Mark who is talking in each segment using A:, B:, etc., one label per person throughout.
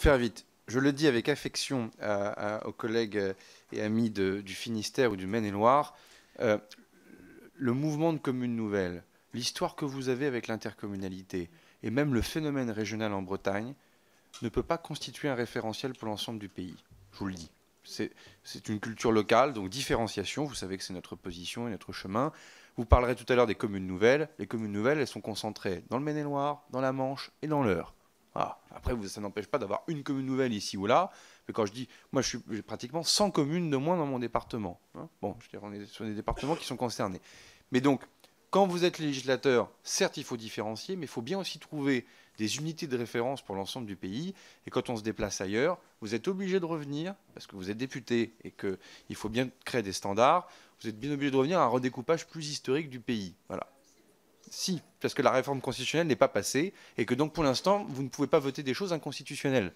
A: faire vite. Je le dis avec affection aux collègues et amis du Finistère ou du Maine-et-Loire. euh, le mouvement de communes nouvelles, l'histoire que vous avez avec l'intercommunalité et même le phénomène régional en Bretagne ne peut pas constituer un référentiel pour l'ensemble du pays. Je vous le dis. C'est une culture locale, donc différenciation. Vous savez que c'est notre position et notre chemin. Vous parlerez tout à l'heure des communes nouvelles. Les communes nouvelles, elles sont concentrées dans le Maine-et-Loire, dans la Manche et dans l'Eure. Voilà. Après, ça n'empêche pas d'avoir une commune nouvelle ici ou là. Mais quand je dis, moi, j'ai pratiquement 100 communes de moins dans mon département. Hein. Bon, je veux dire, on est sur des départements qui sont concernés. Mais donc, quand vous êtes législateur, certes, il faut différencier, mais il faut bien aussi trouver des unités de référence pour l'ensemble du pays. Et quand on se déplace ailleurs, vous êtes obligé de revenir, parce que vous êtes député et qu'il faut bien créer des standards, vous êtes bien obligé de revenir à un redécoupage plus historique du pays. Voilà. Si, parce que la réforme constitutionnelle n'est pas passée et que donc pour l'instant, vous ne pouvez pas voter des choses inconstitutionnelles.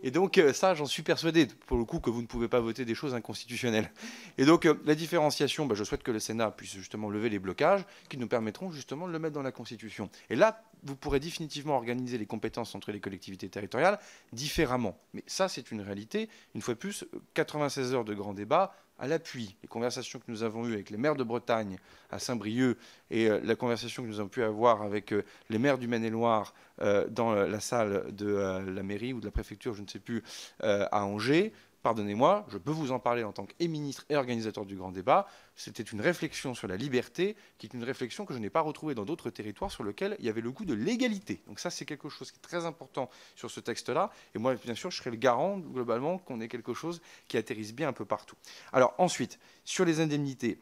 A: Et donc ça, j'en suis persuadé, pour le coup, que vous ne pouvez pas voter des choses inconstitutionnelles. Et donc la différenciation, je souhaite que le Sénat puisse justement lever les blocages qui nous permettront justement de le mettre dans la Constitution. Et là, vous pourrez définitivement organiser les compétences entre les collectivités territoriales différemment. Mais ça, c'est une réalité. Une fois de plus, 96 heures de grand débat à l'appui. Les conversations que nous avons eues avec les maires de Bretagne à Saint-Brieuc et la conversation que nous avons pu avoir avec les maires du Maine-et-Loire dans la salle de la mairie ou de la préfecture, je ne sais plus, à Angers, pardonnez-moi, je peux vous en parler en tant qu'ministre et organisateur du grand débat, c'était une réflexion sur la liberté, qui est une réflexion que je n'ai pas retrouvée dans d'autres territoires sur lesquels il y avait le goût de l'égalité. Donc ça, c'est quelque chose qui est très important sur ce texte-là. Et moi, bien sûr, je serai le garant, globalement, qu'on ait quelque chose qui atterrisse bien un peu partout. Alors ensuite, sur les indemnités,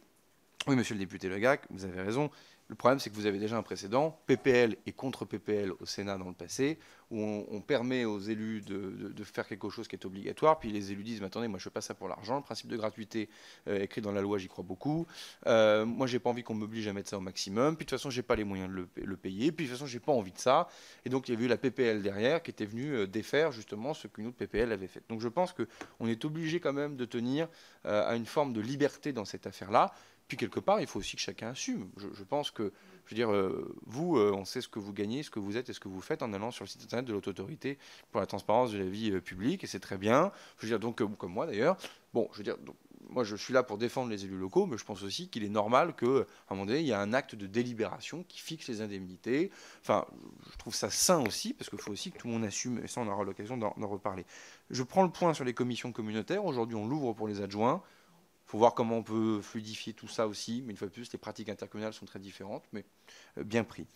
A: oui, monsieur le député Legac, vous avez raison. Le problème, c'est que vous avez déjà un précédent, PPL et contre PPL au Sénat dans le passé, où on permet aux élus de faire quelque chose qui est obligatoire, puis les élus disent, mais attendez, moi je fais pas ça pour l'argent, le principe de gratuité écrit dans la loi, j'y crois beaucoup, moi j'ai pas envie qu'on m'oblige à mettre ça au maximum, puis de toute façon j'ai pas les moyens de le payer, puis de toute façon j'ai pas envie de ça, et donc il y a eu la PPL derrière qui était venue défaire justement ce qu'une autre PPL avait fait. Donc je pense qu'on est obligé quand même de tenir à une forme de liberté dans cette affaire-là. Puis quelque part, il faut aussi que chacun assume. Je pense que, je veux dire, vous, on sait ce que vous gagnez, ce que vous êtes et ce que vous faites en allant sur le site internet de l'autorité pour la transparence de la vie publique, et c'est très bien. Je veux dire, donc, comme moi d'ailleurs, bon, je veux dire, donc, moi je suis là pour défendre les élus locaux, mais je pense aussi qu'il est normal qu'à un moment donné, il y a un acte de délibération qui fixe les indemnités. Enfin, je trouve ça sain aussi, parce qu'il faut aussi que tout le monde assume, et ça on aura l'occasion d'en reparler. Je prends le point sur les commissions communautaires. Aujourd'hui, on l'ouvre pour les adjoints. Il faut voir comment on peut fluidifier tout ça aussi, mais une fois de plus, les pratiques intercommunales sont très différentes, mais bien pris.